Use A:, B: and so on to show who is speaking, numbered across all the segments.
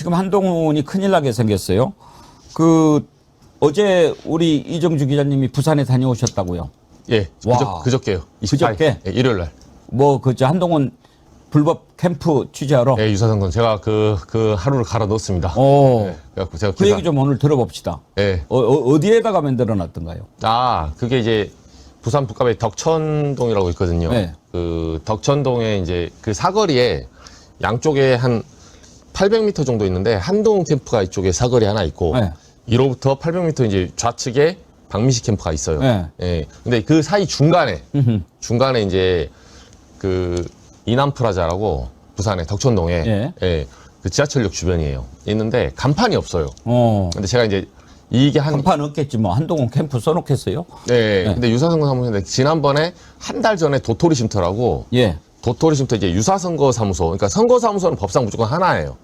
A: 지금 한동훈이 큰일 나게 생겼어요. 어제 우리 이정주 기자님이 부산에 다녀오셨다고요.
B: 예, 그저께요. 28일.
A: 그저께?
B: 예, 일요일 날.
A: 한동훈 불법 캠프 취재하러.
B: 예, 유사선건 제가 그 하루를 갈아 넣었습니다.
A: 오.
B: 예, 그래갖고 제가
A: 그 얘기 좀 오늘 들어봅시다.
B: 예.
A: 어디에다가 만들어 놨던가요?
B: 그게 이제 부산 북갑에 덕천동이라고 있거든요.
A: 네.
B: 그 덕천동에 이제 그 사거리에 양쪽에 한 800m 정도 있는데 한동훈 캠프가 이쪽에 사거리 하나 있고
A: 네.
B: 이로부터 800m 이제 좌측에 박민식 캠프가 있어요.
A: 네.
B: 예. 근데 그 사이 중간에 이제 그 이남프라자라고 부산의 덕천동에
A: 예.
B: 예. 그 지하철역 주변이에요. 있는데 간판이 없어요.
A: 어.
B: 근데 제가 이제 이게
A: 간판 없겠지 뭐. 한동훈 캠프 써놓겠어요?
B: 네. 근데 유사선거 사무소인데 지난번에 한 달 전에 도토리 쉼터라고
A: 예.
B: 도토리 쉼터 이제 유사선거 사무소. 그러니까 선거 사무소는 법상 무조건 하나예요.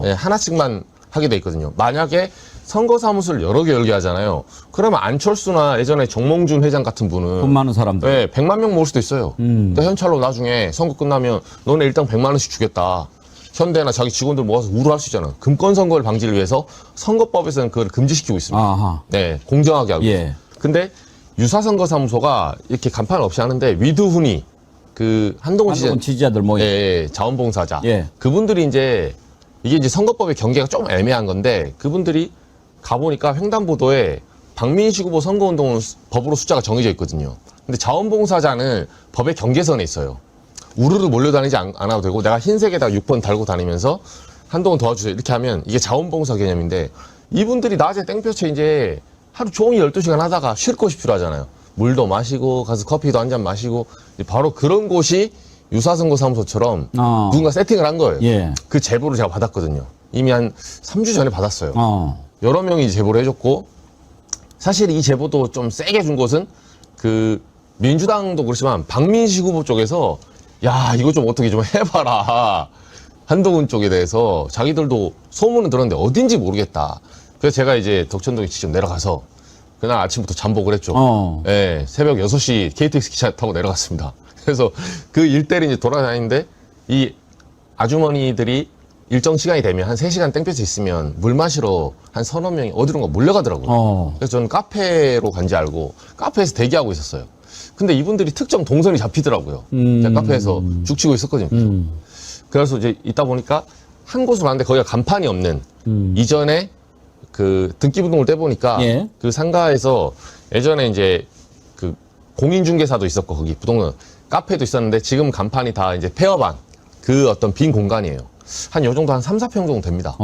B: 네, 하나씩만 하게 돼 있거든요. 만약에 선거 사무소를 여러 개 열게 하잖아요. 그러면 안철수나 예전에 정몽준 회장 같은 분은
A: 돈 많은 사람들.
B: 네, 100만 명 모을 수도 있어요. 그러니까 현찰로 나중에 선거 끝나면 너네 일당 100만 원씩 주겠다. 현대나 자기 직원들 모아서 우르할 수 있잖아요. 금권 선거를 방지를 위해서 선거법에서는 그걸 금지시키고 있습니다.
A: 아하.
B: 네, 공정하게 하고.
A: 예.
B: 근데 유사선거 사무소가 이렇게 간판 없이 하는데 위드훈이 그 한동훈
A: 지지자들 모임.
B: 예, 자원봉사자.
A: 예.
B: 그분들이 이제 이게 이제 선거법의 경계가 좀 애매한 건데 그분들이 가보니까 횡단보도에 박민식 후보 선거운동은 법으로 숫자가 정해져 있거든요. 근데 자원봉사자는 법의 경계선에 있어요. 우르르 몰려다니지 않아도 되고 내가 흰색에다가 6번 달고 다니면서 한동훈 도와주세요 이렇게 하면 이게 자원봉사 개념인데 이분들이 낮에 땡볕에 이제 하루 종일 12시간 하다가 쉴 곳이 필요하잖아요. 물도 마시고 가서 커피도 한 잔 마시고 바로 그런 곳이 유사선거 사무소처럼 누군가 세팅을 한 거예요.
A: 예.
B: 그 제보를 제가 받았거든요. 이미 한 3주 전에 받았어요. 여러 명이 제보를 해줬고 사실 이 제보도 좀 세게 준 것은 그 민주당도 그렇지만 박민식 후보 쪽에서 야 이거 좀 어떻게 좀 해봐라. 한동훈 쪽에 대해서 자기들도 소문은 들었는데 어딘지 모르겠다. 그래서 제가 이제 덕천동에 직접 내려가서 그날 아침부터 잠복을 했죠. 예, 새벽 6시 KTX 기차 타고 내려갔습니다. 그래서 그 일대를 이제 돌아다니는데 이 아주머니들이 일정 시간이 되면 한 3시간 땡볕에 있으면 물 마시러 한 서너 명이 어디론가 몰려가더라고요. 그래서 저는 카페로 간지 알고 카페에서 대기하고 있었어요. 근데 이분들이 특정 동선이 잡히더라고요. 제가 카페에서 죽치고 있었거든요. 그래서 이제 있다 보니까 한 곳으로 갔는데 거기가 간판이 없는 이전에 그 등기부등을 떼보니까
A: 예.
B: 그 상가에서 예전에 이제 그 공인중개사도 있었고 거기 부동산 카페도 있었는데 지금 간판이 다 이제 폐업한 그 어떤 빈 공간이에요. 한 요 정도 한 3, 4평 정도 됩니다.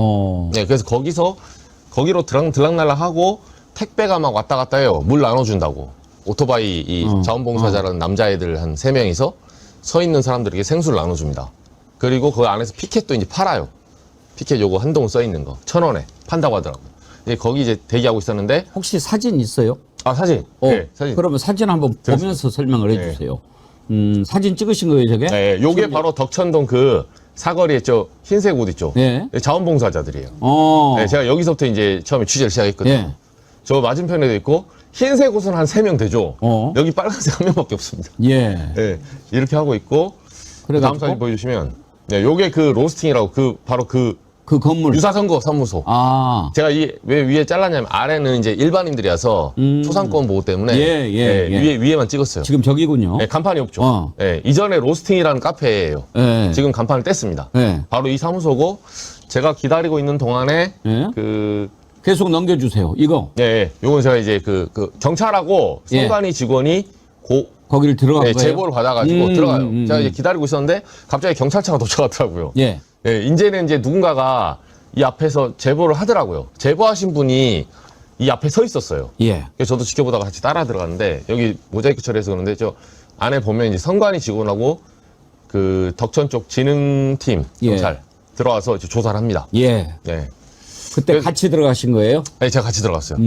B: 네, 그래서 거기로 들락날락하고 택배가 막 왔다 갔다 해요. 물 나눠준다고. 오토바이 이 자원봉사자라는 남자애들 한 3명이서 서 있는 사람들에게 생수를 나눠줍니다. 그리고 그 안에서 피켓도 이제 팔아요. 피켓 요거 한동훈 써 있는 거 1,000원에 판다고 하더라고요. 이제 거기 이제 대기하고 있었는데
A: 혹시 사진 있어요?
B: 사진. 네, 사진.
A: 그러면 사진 한번 보면서 설명을 해주세요. 사진 찍으신 거예요, 저게?
B: 네, 요게 바로 덕천동 그 사거리에 저 흰색 옷 있죠.
A: 예.
B: 자원봉사자들이에요. 네, 제가 여기서부터 이제 처음에 취재를 시작했거든요.
A: 예.
B: 저 맞은편에도 있고 흰색 옷은 한 3명 되죠. 여기 빨간색 한 명밖에 없습니다.
A: 예.
B: 네, 이렇게 하고 있고
A: 그래가지고?
B: 다음 사진 보여주시면 네, 요게 그 로스팅이라고 바로 그
A: 건물.
B: 유사선거 사무소. 제가 왜 위에 잘랐냐면 아래는 이제 일반인들이라서 초상권 보호 때문에 위에만 찍었어요.
A: 지금 저기군요.
B: 네, 간판이 없죠. 네, 이전에 로스팅이라는 카페예요. 지금 간판을 뗐습니다. 바로 이 사무소고 제가 기다리고 있는 동안에
A: 계속 넘겨주세요. 이거.
B: 네, 요건 제가 이제 그 경찰하고 선관위 직원이
A: 거기를 들어간 거예요.
B: 제보를 받아가지고 들어가요. 제가 이제 기다리고 있었는데 갑자기 경찰차가 도착하더라고요. 이제는 이제 누군가가 이 앞에서 제보를 하더라고요. 제보하신 분이 이 앞에 서 있었어요. 그래서 저도 지켜보다가 같이 따라 들어갔는데 여기 모자이크 처리해서 그런데 저 안에 보면 이제 선관위 직원하고 그 덕천 쪽 진흥팀 경찰 들어와서 이제 조사를 합니다. 네.
A: 그때 같이 들어가신 거예요?
B: 네, 제가 같이 들어갔어요.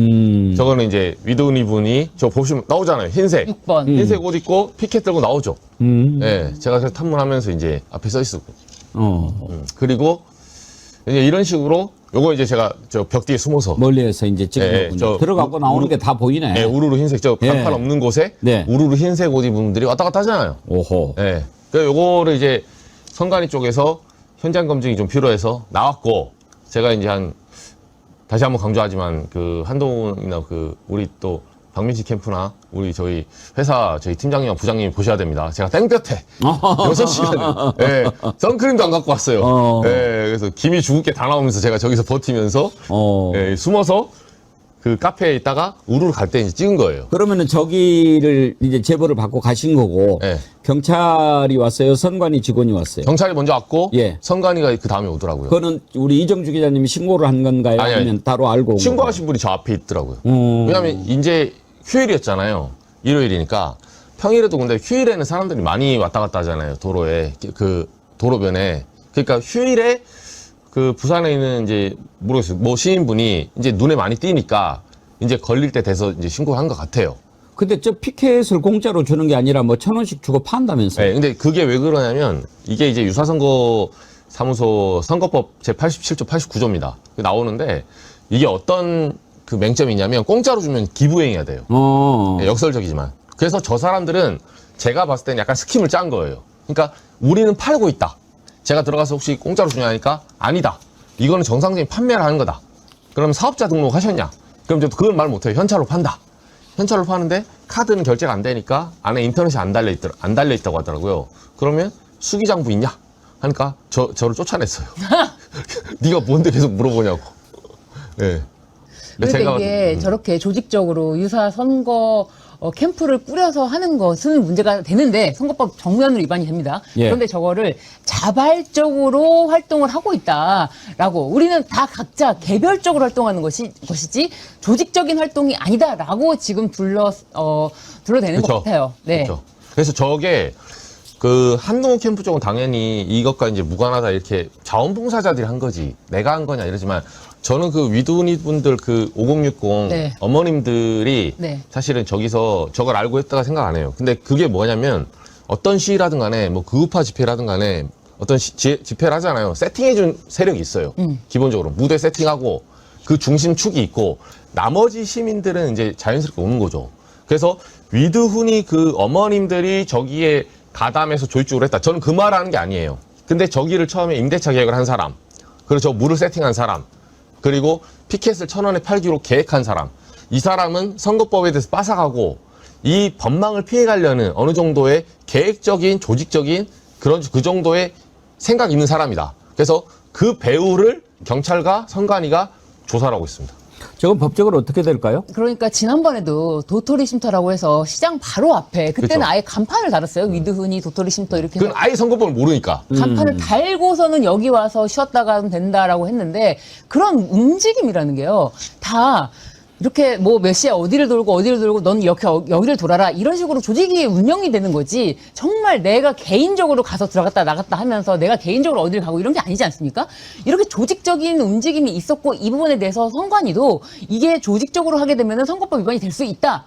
B: 저거는 이제 위도니 분이 저 보시면 나오잖아요. 흰색.
C: 6번.
B: 흰색 옷 입고 피켓 들고 나오죠. 네, 제가 그래서 탐문하면서 이제 앞에 서 있었고. 그리고 이제 이런 식으로 요거 이제 제가 저 벽 뒤에 숨어서
A: 멀리에서 이제 찍는 거군요. 들어가고 나오는 게 다 보이네.
B: 네, 우르르 흰색 저 간판 없는 곳에 우르르 흰색 옷 입은 분들이 왔다 갔다 하잖아요. 네. 그래서 요거를 이제 선관위 쪽에서 현장 검증이 좀 필요해서 나왔고 제가 이제 다시 한번 강조하지만 그 한동훈이나 그 우리 또 박민식 캠프나 우리 저희 회사 저희 팀장님과 부장님이 보셔야 됩니다. 제가 땡볕에 6시간 예, 선크림도 안 갖고 왔어요. 예, 그래서 김이 죽을 게 다 나오면서 제가 저기서 버티면서 예, 숨어서 그 카페에 있다가 우르르 갈 때 이제 찍은 거예요.
A: 그러면은 저기를 이제 제보를 받고 가신 거고
B: 예.
A: 경찰이 왔어요? 선관위 직원이 왔어요?
B: 경찰이 먼저 왔고
A: 예.
B: 선관위가 그 다음에 오더라고요.
A: 그거는 우리 이정주 기자님이 신고를 한 건가요?
B: 아니,
A: 아니면 따로 알고 온
B: 신고하신 분이 저 앞에 있더라고요. 왜냐하면 이제 휴일이었잖아요. 일요일이니까. 평일에도 근데 휴일에는 사람들이 많이 왔다 갔다 하잖아요. 도로에 그 도로변에. 그러니까 휴일에 그 부산에 있는 이제 모르겠어요. 뭐 시민분이 이제 눈에 많이 띄니까 이제 걸릴 때 돼서 이제 신고를 한 것 같아요.
A: 근데 저 피켓을 공짜로 주는 게 아니라 뭐 1,000원씩 주고 판다면서요?
B: 네, 근데 그게 왜 그러냐면 이게 이제 유사선거 사무소 선거법 제87조 89조입니다. 나오는데 이게 어떤 그 맹점이 있냐면 공짜로 주면 기부행위가 돼요. 네, 역설적이지만. 그래서 저 사람들은 제가 봤을 때는 약간 스킴을 짠 거예요. 그러니까 우리는 팔고 있다. 제가 들어가서 혹시 공짜로 주냐니까 아니다. 이거는 정상적인 판매를 하는 거다. 그럼 사업자 등록하셨냐? 그럼 저 그건 말 못해요. 현찰로 판다. 현찰로 파는데 카드는 결제가 안 되니까 안에 인터넷이 안 달려 있다고 하더라고요. 그러면 수기장부 있냐? 하니까 저를 쫓아냈어요. 네가 뭔데 계속 물어보냐고. 예. 네.
C: 그러니까 이게 저렇게 조직적으로 유사 선거 캠프를 꾸려서 하는 것은 문제가 되는데 선거법 정면으로 위반이 됩니다.
A: 예.
C: 그런데 저거를 자발적으로 활동을 하고 있다라고 우리는 다 각자 개별적으로 활동하는 것이지 조직적인 활동이 아니다라고 지금 둘러대는 것 같아요. 네.
B: 그렇죠. 그래서 저게 그 한동훈 캠프 쪽은 당연히 이것과 이제 무관하다 이렇게 자원봉사자들이 한 거지 내가 한 거냐 이러지만 저는 그 위도니 분들 그 5060
C: 네.
B: 어머님들이
C: 네.
B: 사실은 저기서 저걸 알고 했다가 생각 안 해요. 근데 그게 뭐냐면 어떤 시위라든 간에 뭐 극우파 집회라든 간에 어떤 집회를 하잖아요. 세팅해준 세력이 있어요. 기본적으로 무대 세팅하고 그 중심축이 있고 나머지 시민들은 이제 자연스럽게 오는 거죠. 그래서 위드훈이 그 어머님들이 저기에 가담해서 조직적으로 했다. 저는 그 말을 하는 게 아니에요. 근데 저기를 처음에 임대차 계획을 한 사람, 그리고 저 물을 세팅한 사람, 그리고 피켓을 1,000원에 팔기로 계획한 사람. 이 사람은 선거법에 대해서 빠삭하고 이 법망을 피해가려는 어느 정도의 계획적인 조직적인 그 정도의 생각이 있는 사람이다. 그래서 그 배후를 경찰과 선관위가 조사를 하고 있습니다.
A: 저건 법적으로 어떻게 될까요?
C: 그러니까 지난번에도 도토리 쉼터라고 해서 시장 바로 앞에 그때는
B: 그쵸.
C: 아예 간판을 달았어요. 위드훈이 도토리 쉼터 이렇게
B: 그건
C: 해서
B: 아예 선거법을 모르니까.
C: 간판을 달고서는 여기 와서 쉬었다 가면 된다라고 했는데 그런 움직임이라는 게요. 다 이렇게 뭐 몇 시에 어디를 돌고 넌 이렇게 여기를 돌아라 이런 식으로 조직이 운영이 되는 거지 정말 내가 개인적으로 가서 들어갔다 나갔다 하면서 내가 개인적으로 어디를 가고 이런 게 아니지 않습니까? 이렇게 조직적인 움직임이 있었고 이 부분에 대해서 선관위도 이게 조직적으로 하게 되면 선거법 위반이 될 수 있다.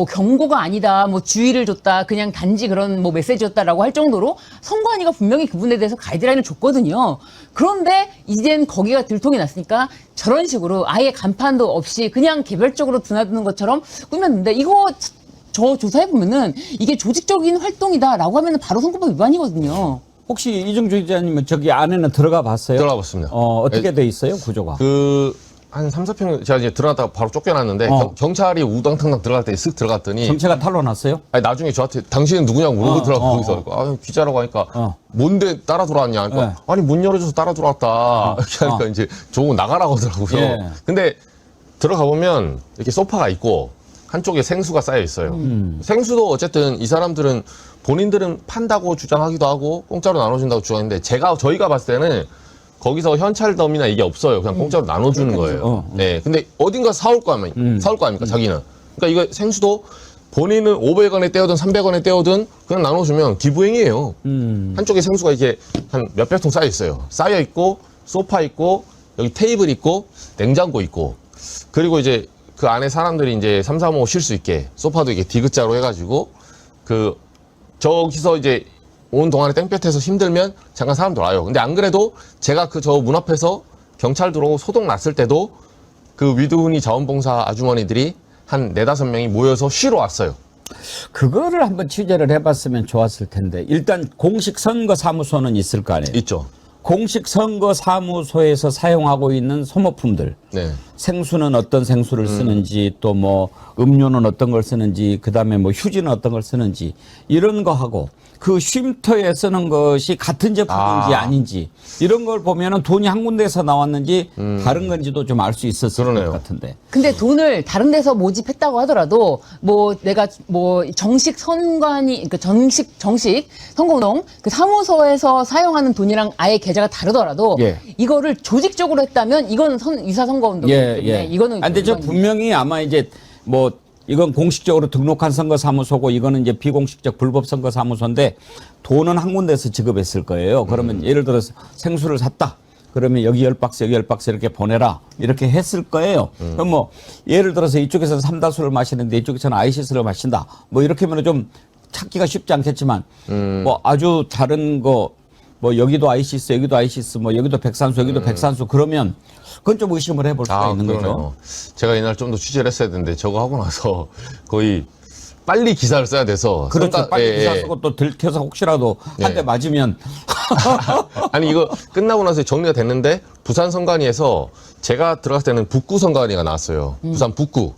C: 경고가 아니다, 뭐 주의를 줬다, 그냥 단지 그런 뭐 메시지였다라고 할 정도로 선관위가 분명히 그 부분에 대해서 가이드라인을 줬거든요. 그런데 이젠 거기가 들통이 났으니까 저런 식으로 아예 간판도 없이 그냥 개별적으로 드나드는 것처럼 꾸몄는데 이거 저 조사해보면은 이게 조직적인 활동이다라고 하면은 바로 선거법 위반이거든요.
A: 혹시 이정주 기자님은 저기 안에는 들어가 봤어요?
B: 들어가 봤습니다.
A: 어떻게 돼 있어요, 구조가?
B: 한 3, 4평 제가 이제 들어갔다가 바로 쫓겨났는데 경찰이 우당탕당 들어갈 때 쓱 들어갔더니
A: 정체가 탄로났어요?
B: 아니 나중에 저한테 당신은 누구냐고 물어보더라고 거기서 기자라고 하니까 뭔데 따라 들어왔냐 그러니까
A: 네.
B: 아니 문 열어줘서 따라 들어왔다 이렇게 하니까 이제 조금 나가라고 하더라고요.
A: 예.
B: 근데 들어가 보면 이렇게 소파가 있고 한쪽에 생수가 쌓여 있어요. 생수도 어쨌든 이 사람들은 본인들은 판다고 주장하기도 하고 공짜로 나눠준다고 주장했는데 저희가 봤을 때는 거기서 현찰덤이나 이게 없어요. 그냥 공짜로 나눠주는 거예요. 네. 근데 어딘가 사올 거 아닙니까, 자기는. 그러니까 이거 생수도 본인은 500원에 떼어든 300원에 떼어든 그냥 나눠주면 기부행위예요. 한쪽에 생수가 이렇게 한 몇백 통 쌓여 있어요. 쌓여 있고, 소파 있고, 여기 테이블 있고, 냉장고 있고. 그리고 이제 그 안에 사람들이 이제 3, 4, 5 쉴 수 있게 소파도 이게 디귿자로 해가지고 저기서 이제 오는 동안에 땡볕에서 힘들면 잠깐 사람들 와요. 근데 안 그래도 제가 저 문 앞에서 경찰 들어오고 소독 났을 때도 그 위드훈이 자원봉사 아주머니들이 한 4-5명이 모여서 쉬러 왔어요.
A: 그거를 한번 취재를 해봤으면 좋았을 텐데 일단 공식 선거 사무소는 있을 거 아니에요?
B: 있죠.
A: 공식 선거 사무소에서 사용하고 있는 소모품들.
B: 네.
A: 생수는 어떤 생수를 쓰는지 또 뭐 음료는 어떤 걸 쓰는지 그다음에 뭐 휴지는 어떤 걸 쓰는지 이런 거 하고 그 쉼터에 쓰는 것이 같은 제품인지 아닌지 이런 걸 보면은 돈이 한 군데에서 나왔는지 다른 건지도 좀 알 수 있었을
B: 그러네요.
A: 것 같은데.
C: 근데 돈을 다른 데서 모집했다고 하더라도 뭐 내가 뭐 정식 선관위 그러니까 정식 선거운동 그 사무소에서 사용하는 돈이랑 아예 계좌가 다르더라도
A: 예.
C: 이거를 조직적으로 했다면 이거는 유사 선거운동이기 때문에 이거는
A: 근데 저 분명히 아마 이제 뭐 이건 공식적으로 등록한 선거사무소고 이거는 이제 비공식적 불법 선거사무소인데 돈은 한 군데서 지급했을 거예요. 그러면 예를 들어서 생수를 샀다. 그러면 여기 10박스 여기 10박스 이렇게 보내라 이렇게 했을 거예요. 그럼 뭐 예를 들어서 이쪽에서는 삼다수를 마시는데 이쪽에서는 아이시스를 마신다. 뭐 이렇게 하면 좀 찾기가 쉽지 않겠지만 뭐 아주 다른 거 뭐 여기도 아이시스 여기도 아이시스 뭐 여기도 백산수 여기도 백산수 그러면 그건 좀 의심을 해볼 수가 있는
B: 그러네요.
A: 거죠.
B: 제가 이날 좀 더 취재를 했어야 되는데 저거 하고 나서 거의 빨리 기사를 써야 돼서
A: 그렇죠. 빨리 기사 쓰고 또 들켜서 혹시라도 한 대 맞으면
B: 아니 이거 끝나고 나서 정리가 됐는데 부산 선관위에서 제가 들어갔을 때는 북구 선관위가 나왔어요. 부산 북구.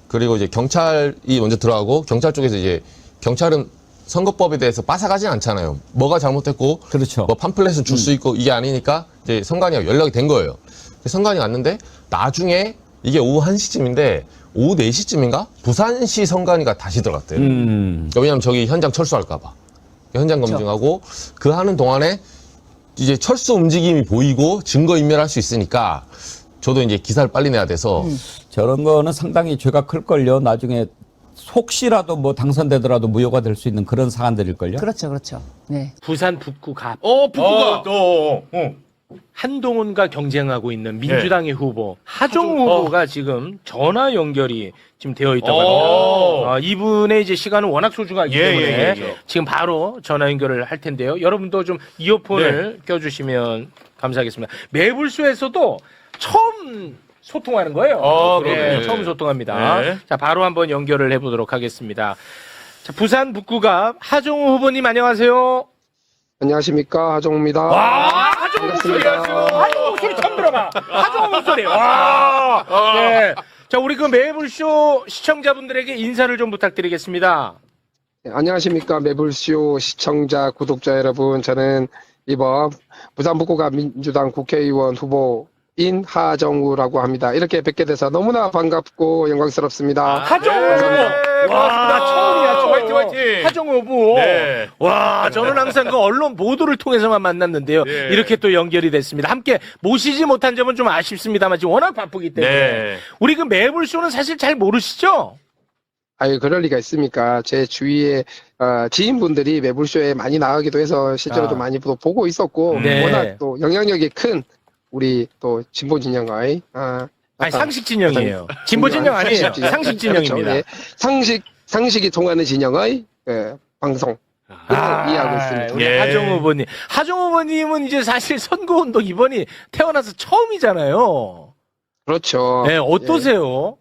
B: 그리고 이제 경찰이 먼저 들어가고 경찰 쪽에서 이제 경찰은 선거법에 대해서 빠삭하진 않잖아요. 뭐가 잘못됐고
A: 그렇죠.
B: 뭐 팜플렛을 줄 수 있고 이게 아니니까 이제 선관위가 연락이 된 거예요. 선관위 왔는데 나중에 이게 오후 1시쯤인데 오후 4시쯤인가? 부산시 선관위가 다시 들어갔대요. 왜냐면 저기 현장 철수할까 봐. 현장 검증하고 그 하는 동안에 이제 철수 움직임이 보이고 증거인멸할 수 있으니까 저도 이제 기사를 빨리 내야 돼서
A: 저런 거는 상당히 죄가 클걸요. 나중에 혹시라도 뭐 당선되더라도 무효가 될 수 있는 그런 사안들일걸요.
C: 그렇죠. 네.
D: 부산 북구갑.
E: 북구가
D: 한동훈과 경쟁하고 있는 민주당의 후보 하정우 후보가 지금 전화 연결이 지금 되어 있다고 합니다. 이분의 이제 시간은 워낙 소중하기 때문에 지금 바로 전화 연결을 할 텐데요. 여러분도 좀 이어폰을 껴주시면 감사하겠습니다. 매불쇼에서도 처음 소통하는 거예요.
E: 그렇군요.
D: 처음 소통합니다.
E: 네.
D: 자, 바로 한번 연결을 해보도록 하겠습니다. 자, 부산 북구갑 하정우 후보님 안녕하세요.
F: 안녕하십니까, 하정우입니다.
D: 하정우 목소리 하정우 목소리 처음 들어봐. 하정우 목소리. 와. 네. 자, 우리 그 매불쇼 시청자분들에게 인사를 좀 부탁드리겠습니다.
F: 네, 안녕하십니까, 매불쇼 시청자, 구독자 여러분. 저는 이번 부산 북구갑 민주당 국회의원 후보인 하정우라고 합니다. 이렇게 뵙게 돼서 너무나 반갑고 영광스럽습니다.
D: 하정우 후보. 와, 처음이야,
E: 화이팅.
D: 하정우 후보.
E: 네.
D: 와, 저는 항상 그 언론 보도를 통해서만 만났는데요.
E: 네.
D: 이렇게 또 연결이 됐습니다. 함께 모시지 못한 점은 좀 아쉽습니다만 지금 워낙 바쁘기 때문에.
E: 네.
D: 우리 그 매불쇼는 사실 잘 모르시죠?
F: 아유, 그럴 리가 있습니까? 제 주위에 지인분들이 매불쇼에 많이 나가기도 해서 실제로도 많이 보고 있었고
D: 네.
F: 워낙 또 영향력이 큰 우리 또 진보 진영의
D: 아니, 상식 진영이에요. 진보 진영 아니에요. 상식 진영입니다.
F: 그렇죠. 예. 상식이 통하는 진영의 방송. 이해하고 있습니다.
D: 우리
E: 예.
D: 하정우 후보님. 하정우 후보님은 이제 사실 선거운동 이번이 태어나서 처음이잖아요.
F: 그렇죠.
D: 네, 어떠세요?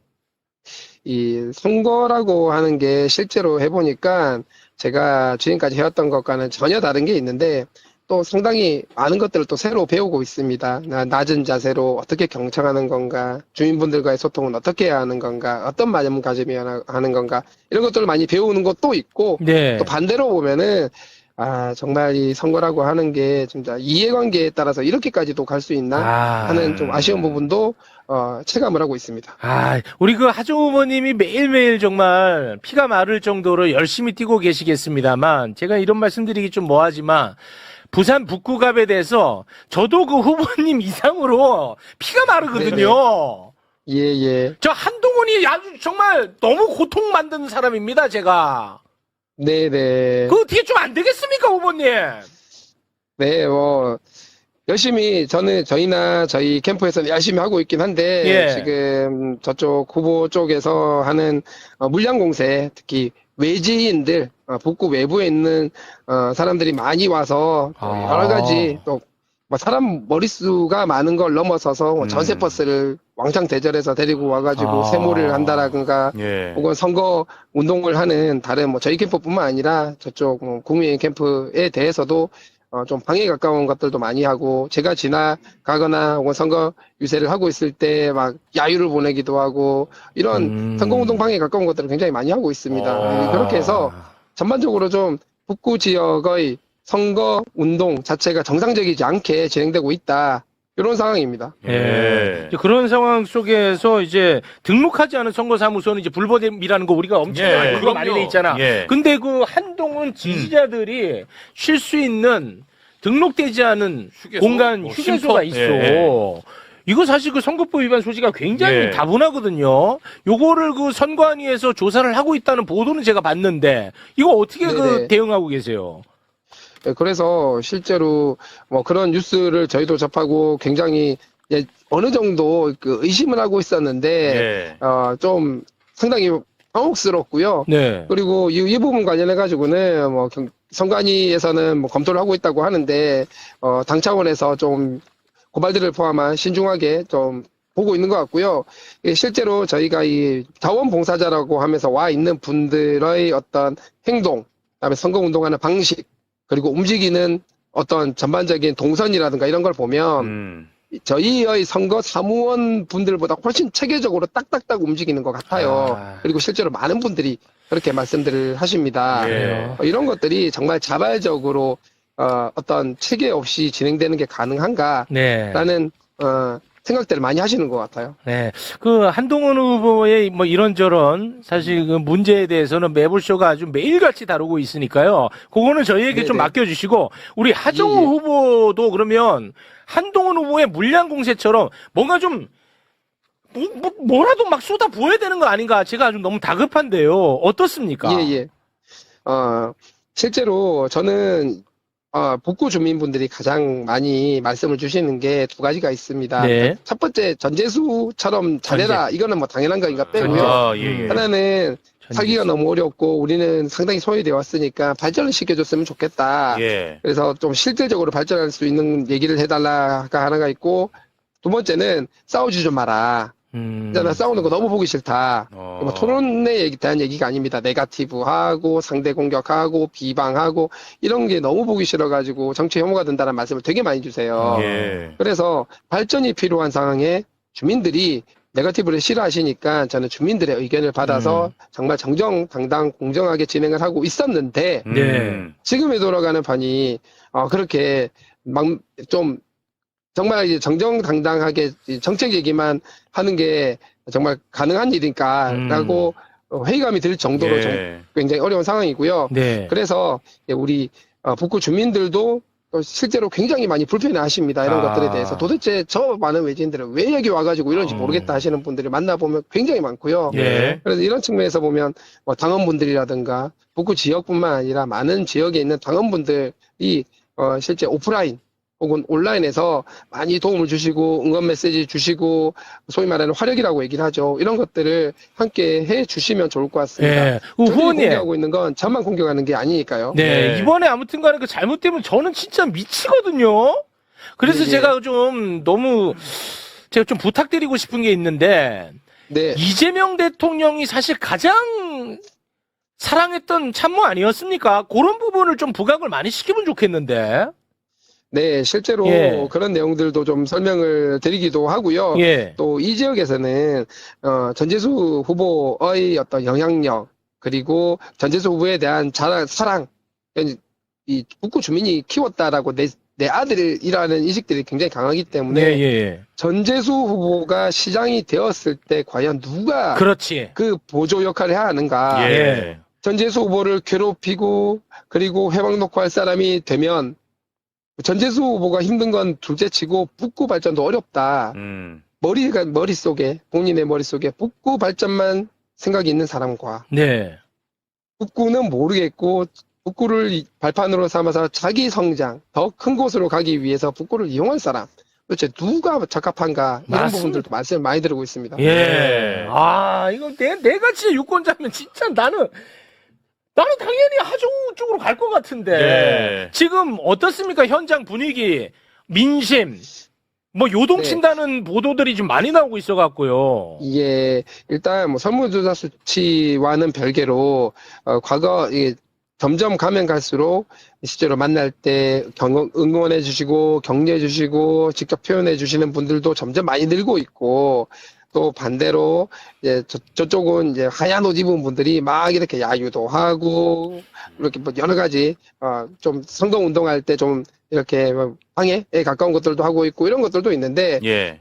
F: 이 선거라고 하는 게 실제로 해보니까 제가 지금까지 해왔던 것과는 전혀 다른 게 있는데 또 상당히 많은 것들을 또 새로 배우고 있습니다. 낮은 자세로 어떻게 경청하는 건가, 주민분들과의 소통은 어떻게 해야 하는 건가, 어떤 마음가짐이 하는 건가, 이런 것들을 많이 배우는 것도 있고,
D: 네.
F: 또 반대로 보면은, 정말 이 선거라고 하는 게 진짜 이해관계에 따라서 이렇게까지도 갈 수 있나 하는 좀 아쉬운 부분도, 체감을 하고 있습니다.
D: 우리 그 하정우 후보님이 매일매일 정말 피가 마를 정도로 열심히 뛰고 계시겠습니다만, 제가 이런 말씀드리기 좀 뭐하지만, 부산 북구갑에 대해서 저도 그 후보님 이상으로 피가 마르거든요.
F: 예.
D: 저 한동훈이 아주 정말 너무 고통 만드는 사람입니다, 제가.
F: 네네.
D: 그거 어떻게 좀 안 되겠습니까, 후보님?
F: 네, 열심히 저희나 저희 캠프에서는 열심히 하고 있긴 한데
D: 예.
F: 지금 저쪽 후보 쪽에서 하는 물량 공세, 특히 외지인들 북구 외부에 있는 사람들이 많이 와서 여러 가지 또 뭐 사람 머릿수가 많은 걸 넘어서서 전세 버스를 왕창 대절해서 데리고 와가지고 세무를 한다라든가 혹은 선거 운동을 하는 다른 뭐 저희 캠프뿐만 아니라 저쪽 국민의힘 캠프에 대해서도 좀 방해에 가까운 것들도 많이 하고, 제가 지나가거나 혹은 선거 유세를 하고 있을 때 막 야유를 보내기도 하고, 이런 선거운동 방해에 가까운 것들을 굉장히 많이 하고 있습니다. 그렇게 해서 전반적으로 좀 북구 지역의 선거운동 자체가 정상적이지 않게 진행되고 있다. 이런 상황입니다.
D: 예. 이제 그런 상황 속에서 이제 등록하지 않은 선거사무소는 이제 불법이라는 거 우리가 엄청나게 그거 많이 돼 있잖아. 근데 그 한동훈 지지자들이 쉴 수 있는 등록되지 않은 공간 휴게소가 있어. 이거 사실 그 선거법 위반 소지가 굉장히 다분하거든요. 요거를 그 선관위에서 조사를 하고 있다는 보도는 제가 봤는데 이거 어떻게 그 대응하고 계세요?
F: 네, 그래서 실제로 뭐 그런 뉴스를 저희도 접하고 굉장히 어느 정도 그 의심을 하고 있었는데 좀 상당히 당혹스럽고요.
D: 네.
F: 그리고 이 부분 관련해 가지고는 뭐 선관위에서는 뭐 검토를 하고 있다고 하는데 당 차원에서 좀 고발들을 포함한 신중하게 좀 보고 있는 것 같고요. 실제로 저희가 이 자원봉사자라고 하면서 와 있는 분들의 어떤 행동, 그다음에 선거운동하는 방식, 그리고 움직이는 어떤 전반적인 동선이라든가 이런 걸 보면 저희의 선거 사무원 분들보다 훨씬 체계적으로 딱딱딱 움직이는 것 같아요. 그리고 실제로 많은 분들이 그렇게 말씀들을 하십니다. 이런 것들이 정말 자발적으로 어떤 체계 없이 진행되는 게 가능한가라는 생각들을 많이 하시는 것 같아요.
D: 네. 그 한동훈 후보의 뭐 이런저런 사실 그 문제에 대해서는 매불쇼가 아주 매일같이 다루고 있으니까요. 그거는 저희에게 좀 맡겨주시고 우리 하정우 후보도 그러면 한동훈 후보의 물량 공세처럼 뭔가 좀 뭐라도 막 쏟아 부어야 되는 거 아닌가? 제가 아주 너무 다급한데요. 어떻습니까?
F: 실제로 저는 북구 주민분들이 가장 많이 말씀을 주시는 게 두 가지가 있습니다.
D: 네.
F: 첫 번째, 전재수처럼 잘해라. 이거는 뭐 당연한 거인가 빼고요. 하나는 살기가 너무 어렵고 우리는 상당히 소외되어 왔으니까 발전을 시켜줬으면 좋겠다. 그래서 좀 실질적으로 발전할 수 있는 얘기를 해달라가 하나가 있고, 두 번째는 싸우지 좀 마라. 나 싸우는 거 너무 보기 싫다. 뭐 토론에 대한 얘기가 아닙니다. 네거티브하고 상대 공격하고 비방하고 이런 게 너무 보기 싫어가지고 정치 혐오가 된다는 말씀을 되게 많이 주세요. 그래서 발전이 필요한 상황에 주민들이 네거티브를 싫어하시니까 저는 주민들의 의견을 받아서 정말 정정당당 공정하게 진행을 하고 있었는데 지금에 돌아가는 판이 그렇게 막 좀 정말 이제 정정당당하게 정책 얘기만 하는 게 정말 가능한 일인가라고 회의감이 들 정도로 굉장히 어려운 상황이고요. 그래서 우리 북구 주민들도 실제로 굉장히 많이 불편해하십니다. 이런 것들에 대해서 도대체 저 많은 외지인들은 왜 여기 와가지고 이런지 모르겠다 하시는 분들이 만나보면 굉장히 많고요. 그래서 이런 측면에서 보면 뭐 당원분들이라든가 북구 지역뿐만 아니라 많은 지역에 있는 당원분들이 실제 오프라인 혹은 온라인에서 많이 도움을 주시고 응원 메시지 주시고 소위 말하는 화력이라고 얘기를 하죠. 이런 것들을 함께 해 주시면 좋을 것 같습니다.
D: 후보님
F: 공개하고 있는 건 저만 공격하는 게 아니니까요.
D: 이번에 아무튼간에 그 잘못되면 저는 진짜 미치거든요. 그래서 제가 좀 제가 좀 부탁드리고 싶은 게 있는데 이재명 대통령이 사실 가장 사랑했던 참모 아니었습니까? 그런 부분을 좀 부각을 많이 시키면 좋겠는데.
F: 네, 실제로 그런 내용들도 좀 설명을 드리기도 하고요. 또 이 지역에서는 전재수 후보의 어떤 영향력 그리고 전재수 후보에 대한 사랑, 이 북구 주민이 키웠다라고 내 아들이라는 인식들이 굉장히 강하기 때문에 전재수 후보가 시장이 되었을 때 과연 누가 그 보조 역할을 해야 하는가? 전재수 후보를 괴롭히고 그리고 회방 놓고 할 사람이 되면 전재수 후보가 힘든 건 둘째치고 북구 발전도 어렵다. 머릿속에 본인의 머릿속에 북구 발전만 생각이 있는 사람과 북구는 모르겠고 북구를 발판으로 삼아서 자기 성장, 더 큰 곳으로 가기 위해서 북구를 이용한 사람. 도대체 누가 적합한가 이런 부분들도 말씀을 많이 드리고 있습니다.
D: 이거 내가 진짜 유권자면 진짜 나는 당연히 하정우 쪽으로 갈 것 같은데 지금 어떻습니까? 현장 분위기, 민심 뭐 요동친다는 보도들이 좀 많이 나오고 있어갖고요.
F: 일단 뭐 설문조사 수치와는 별개로 과거 점점 가면 갈수록 실제로 만날 때 응원해 주시고 격려해 주시고 직접 표현해 주시는 분들도 점점 많이 늘고 있고 또 반대로 이제 저쪽은 이제 하얀 옷 입은 분들이 막 이렇게 야유도 하고 이렇게 뭐 여러 가지 좀 선거 운동할 때 좀 이렇게 방해에 가까운 것들도 하고 있고 이런 것들도 있는데
E: 예.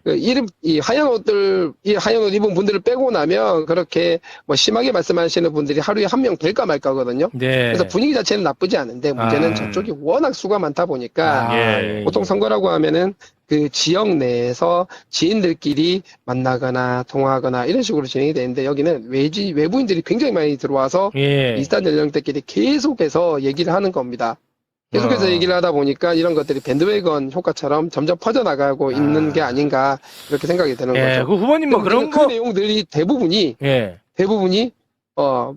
F: 이 하얀 옷 입은 분들을 빼고 나면 그렇게 뭐 심하게 말씀하시는 분들이 하루에 한 명 될까 말까거든요.
D: 네.
F: 그래서 분위기 자체는 나쁘지 않은데 문제는
D: 아.
F: 저쪽이 워낙 수가 많다 보니까
E: 예.
F: 보통 선거라고 하면은 그 지역 내에서 지인들끼리 만나거나 통화하거나 이런 식으로 진행이 되는데 여기는 외부인들이 굉장히 많이 들어와서
D: 예.
F: 20대 연령대끼리 계속해서 얘기를 하는 겁니다. 계속해서 얘기를 하다 보니까 이런 것들이 밴드웨건 효과처럼 점점 퍼져나가고 있는 게 아닌가 이렇게 생각이 드는
D: 예.
F: 거죠.
D: 그 후보님 뭐 그런
F: 그
D: 거.
F: 내용들이 대부분이
D: 예.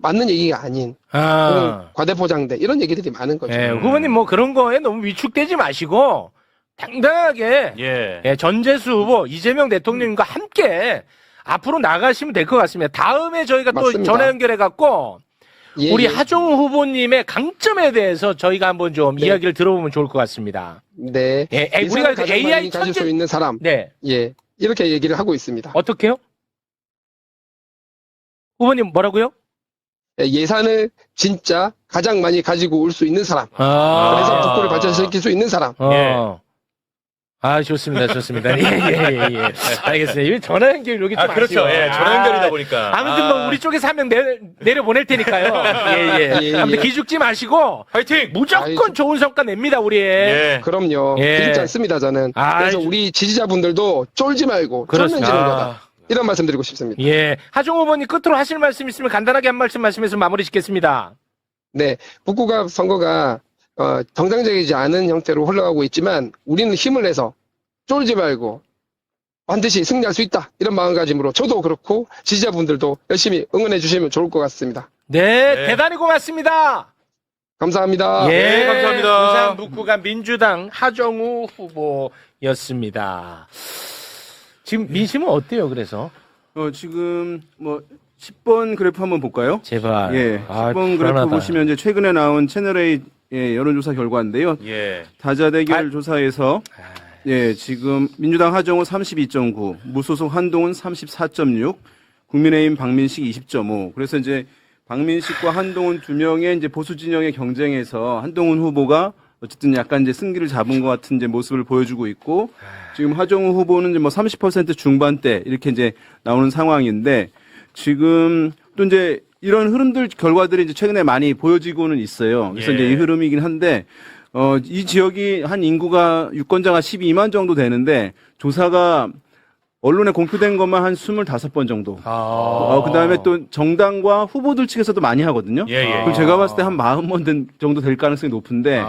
F: 맞는 얘기가 아닌
D: 아.
F: 과대포장돼 이런 얘기들이 많은 거죠.
D: 예. 후보님 뭐 그런 거에 너무 위축되지 마시고 당당하게
E: 예.
D: 예, 전재수 후보 이재명 대통령님과 함께 앞으로 나가시면 될 것 같습니다. 다음에 저희가 또
F: 맞습니다.
D: 전화 연결해 갖고
F: 예,
D: 우리
F: 예.
D: 하종우 후보님의 강점에 대해서 저희가 한번 좀
F: 네.
D: 이야기를 들어보면 좋을 것 같습니다.
F: 네.
D: 예,
F: 우리가
D: 우리가
F: 가장
D: AI
F: 많이 가질
D: 천재
F: 수 있는 사람.
D: 네.
F: 예. 이렇게 얘기를 하고 있습니다.
D: 어떻게요? 후보님 뭐라고요?
F: 예산을 진짜 가장 많이 가지고 올 수 있는 사람.
D: 아.
F: 그래서 북구를 발전시킬 수 있는 사람.
D: 어. 아, 좋습니다. 좋습니다. 예. 알겠습니다. 이 전화 연결 여기 좀
E: 아, 그렇죠.
D: 아쉬워요.
E: 예. 전화 연결이다 보니까.
D: 아무튼 뭐 우리 쪽에서 한 명 내려 보낼 테니까요. 예.
F: 예,
D: 아무튼
F: 예.
D: 기죽지 마시고
E: 화이팅!
D: 무조건 좋은 성과 냅니다, 우리.
E: 예.
F: 그럼요.
D: 예.
F: 기죽지 않습니다, 저는.
D: 아,
F: 그래서 우리 지지자분들도 쫄지 말고 쫄면 지는 거다. 이런 말씀 드리고 싶습니다.
D: 예. 하종 후보님 끝으로 하실 말씀 있으면 간단하게 한 말씀하시면서 마무리 짓겠습니다.
F: 네. 북구갑 선거가 정상적이지 않은 형태로 흘러가고 있지만 우리는 힘을 내서 쫄지 말고 반드시 승리할 수 있다. 이런 마음가짐으로 저도 그렇고 지지자분들도 열심히 응원해 주시면 좋을 것 같습니다.
D: 네. 대단히 고맙습니다.
F: 감사합니다.
D: 예.
E: 네, 감사합니다.
D: 부산 북구가 민주당 하정우 후보였습니다. 지금 민심은 어때요, 그래서?
G: 지금 뭐 10번 그래프 한번 볼까요?
D: 제발.
G: 예.
D: 아,
G: 10번 그래프
D: 불안하다.
G: 보시면 이제 최근에 나온 채널A 여론조사 결과인데요.
E: 예.
G: 다자대결 조사에서 지금 민주당 하정우 32.9, 무소속 한동훈 34.6, 국민의힘 박민식 20.5. 그래서 이제 박민식과 한동훈 두 명의 이제 보수 진영의 경쟁에서 한동훈 후보가 어쨌든 약간 이제 승기를 잡은 것 같은 이제 모습을 보여주고 있고, 지금 하정우 후보는 이제 뭐 30% 중반대 이렇게 이제 나오는 상황인데, 지금 또 이제 이런 흐름들 결과들이 이제 최근에 많이 보여지고는 있어요. 그래서
E: 예.
G: 이제 이 흐름이긴 한데, 이 지역이 한 인구가 유권자가 12만 정도 되는데, 조사가 언론에 공표된 것만 한 25번 정도. 그 다음에 또 정당과 후보들 측에서도 많이 하거든요.
E: 예.
G: 그럼 제가 봤을 때 한 40번 정도 될 가능성이 높은데,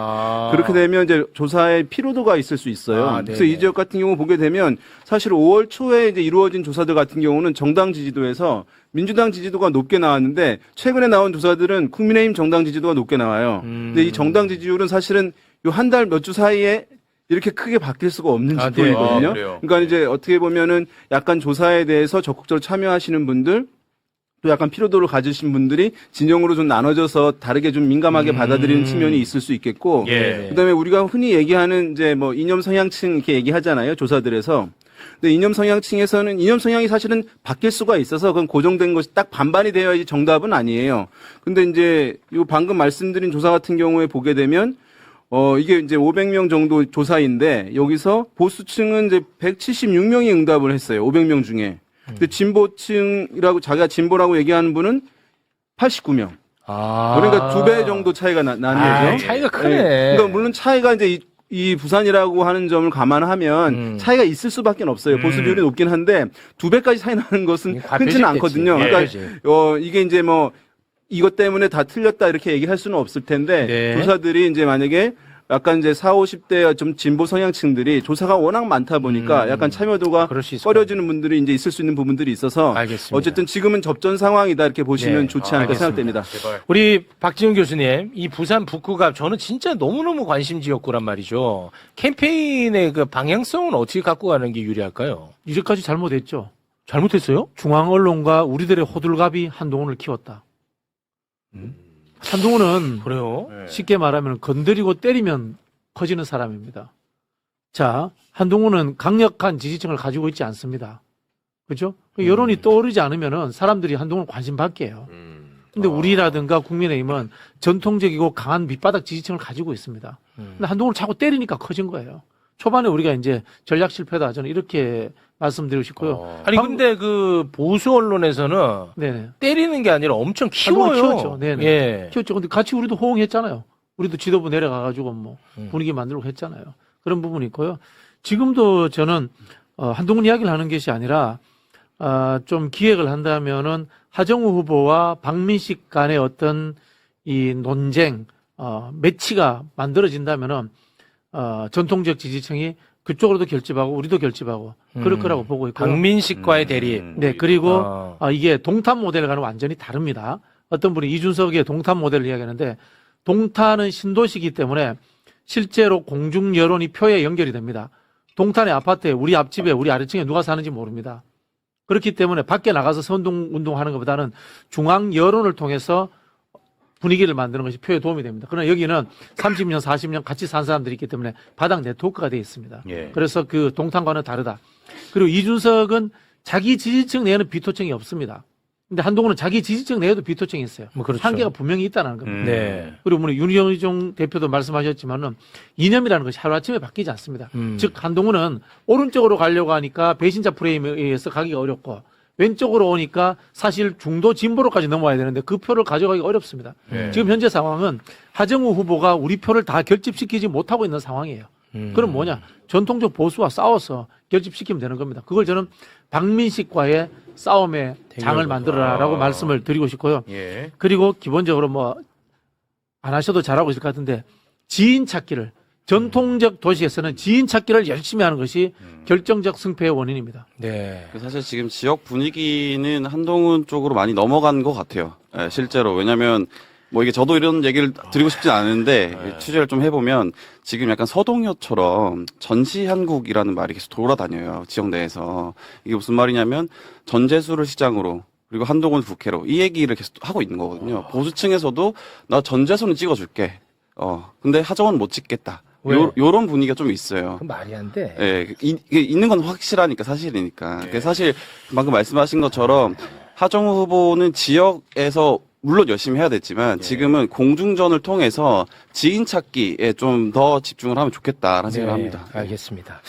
G: 그렇게 되면 이제 조사의 피로도가 있을 수 있어요. 그래서 이 지역 같은 경우 보게 되면 사실 5월 초에 이제 이루어진 조사들 같은 경우는 정당 지지도에서 민주당 지지도가 높게 나왔는데, 최근에 나온 조사들은 국민의힘 정당 지지도가 높게 나와요. 근데 이 정당 지지율은 사실은 요 한 달 몇 주 사이에 이렇게 크게 바뀔 수가 없는 지표이거든요.
E: 그래요?
G: 그러니까 이제 어떻게 보면은 약간 조사에 대해서 적극적으로 참여하시는 분들, 또 약간 피로도를 가지신 분들이 진영으로 좀 나눠져서 다르게 좀 민감하게 받아들이는 측면이 있을 수 있겠고,
E: 예.
G: 그다음에 우리가 흔히 얘기하는 이제 뭐 이념 성향층 이렇게 얘기하잖아요, 조사들에서. 근데 이념 성향층에서는 이념 성향이 사실은 바뀔 수가 있어서 그건 고정된 것이 딱 반반이 되어야지 정답은 아니에요. 근데 이제 요 방금 말씀드린 조사 같은 경우에 보게 되면 이게 이제 500명 정도 조사인데, 여기서 보수층은 이제 176명이 응답을 했어요. 500명 중에. 근데 진보층이라고, 자기가 진보라고 얘기하는 분은 89명. 그러니까 2배 정도 차이가 나는 거죠.
D: 차이가 크네.
G: 그러니까 물론 차이가 이제 이 부산이라고 하는 점을 감안하면 차이가 있을 수밖에 없어요. 보수 비율이 높긴 한데 2배까지 차이 나는 것은 흔치는 않거든요.
D: 예.
G: 그러니까 이게 이제 뭐 이것 때문에 다 틀렸다 이렇게 얘기할 수는 없을 텐데,
D: 네.
G: 조사들이 이제 만약에 약간 이제 40, 50대 좀 진보 성향층들이 조사가 워낙 많다 보니까 약간 참여도가
D: 그럴 수 있을
G: 꺼려지는 분들이 이제 있을 수 있는 부분들이 있어서,
D: 알겠습니다.
G: 어쨌든 지금은 접전 상황이다 이렇게 보시면
D: 네.
G: 좋지 않을까
D: 알겠습니다.
G: 생각됩니다.
E: 제발.
D: 우리 박지훈 교수님, 이 부산 북구갑 저는 진짜 너무너무 관심 지역구란 말이죠. 캠페인의 그 방향성은 어떻게 갖고 가는 게 유리할까요?
H: 이제까지 잘못했죠.
D: 잘못했어요?
H: 중앙 언론과 우리들의 호들갑이 한동훈을 키웠다. 한동훈은
D: 그래요?
H: 쉽게 말하면 건드리고 때리면 커지는 사람입니다. 자, 한동훈은 강력한 지지층을 가지고 있지 않습니다. 그죠? 여론이 떠오르지 않으면은 사람들이 한동훈을 관심 받게요. 근데 우리라든가 국민의힘은 전통적이고 강한 밑바닥 지지층을 가지고 있습니다. 근데 한동훈을 자꾸 때리니까 커진 거예요. 초반에 우리가 이제 전략 실패다. 저는 이렇게 말씀드리고 싶고요.
D: 아니 근데 그 보수 언론에서는
H: 네네.
D: 때리는 게 아니라 엄청 키워요.
H: 한동훈을 키웠죠. 네네.
D: 예.
H: 키웠죠. 근데 같이 우리도 호응했잖아요. 우리도 지도부 내려가가지고 뭐 분위기 만들고 했잖아요. 그런 부분이 있고요. 지금도 저는 한동훈 이야기를 하는 것이 아니라 좀 기획을 한다면은 하정우 후보와 박민식 간의 어떤 이 논쟁, 매치가 만들어진다면은 전통적 지지층이 그쪽으로도 결집하고 우리도 결집하고 그럴 거라고 보고 있고요.
D: 박민식과의 대립.
H: 네, 그리고 이게 동탄 모델과는 완전히 다릅니다. 어떤 분이 이준석의 동탄 모델을 이야기하는데 동탄은 신도시이기 때문에 실제로 공중 여론이 표에 연결이 됩니다. 동탄의 아파트에 우리 앞집에 우리 아래층에 누가 사는지 모릅니다. 그렇기 때문에 밖에 나가서 선동운동하는 것보다는 중앙 여론을 통해서 분위기를 만드는 것이 표에 도움이 됩니다. 그러나 여기는 30년, 40년 같이 산 사람들이 있기 때문에 바닥 네트워크가 되어 있습니다.
E: 예.
H: 그래서 그 동탄과는 다르다. 그리고 이준석은 자기 지지층 내에는 비토층이 없습니다. 근데 한동훈은 자기 지지층 내에도 비토층이 있어요.
D: 뭐 그렇죠.
H: 한계가 분명히 있다는 겁니다.
D: 네.
H: 그리고 우리 윤여정 대표도 말씀하셨지만은 이념이라는 것이 하루아침에 바뀌지 않습니다. 즉 한동훈은 오른쪽으로 가려고 하니까 배신자 프레임에 의해서 가기가 어렵고 왼쪽으로 오니까 사실 중도 진보로까지 넘어와야 되는데 그 표를 가져가기 어렵습니다. 지금 현재 상황은 하정우 후보가 우리 표를 다 결집시키지 못하고 있는 상황이에요. 그럼 뭐냐? 전통적 보수와 싸워서 결집시키면 되는 겁니다. 그걸 저는 박민식과의 싸움의 장을 만들어라라고 말씀을 드리고 싶고요.
E: 예.
H: 그리고 기본적으로 뭐 안 하셔도 잘하고 있을 것 같은데 지인 찾기를 전통적 도시에서는 지인 찾기를 열심히 하는 것이 결정적 승패의 원인입니다.
D: 네.
I: 사실 지금 지역 분위기는 한동훈 쪽으로 많이 넘어간 것 같아요. 예, 실제로. 왜냐면 뭐 이게 저도 이런 얘기를 드리고 싶진 않은데 취재를 좀 해보면 지금 약간 서동요처럼 전시한국이라는 말이 계속 돌아다녀요. 지역 내에서. 이게 무슨 말이냐면 전재수를 시장으로 그리고 한동훈 국회로 이 얘기를 계속 하고 있는 거거든요. 보수층에서도 나 전재수는 찍어줄게. 근데 하정은 못 찍겠다. 요런 분위기가 좀 있어요.
D: 그건 말이 안 돼.
I: 예, 이게 있는 건 확실하니까 사실이니까. 그러니까 사실 방금 말씀하신 것처럼 하정우 후보는 지역에서 물론 열심히 해야 됐지만 지금은 공중전을 통해서 지인 찾기에 좀 더 집중을 하면 좋겠다라는 생각을 합니다.
D: 알겠습니다.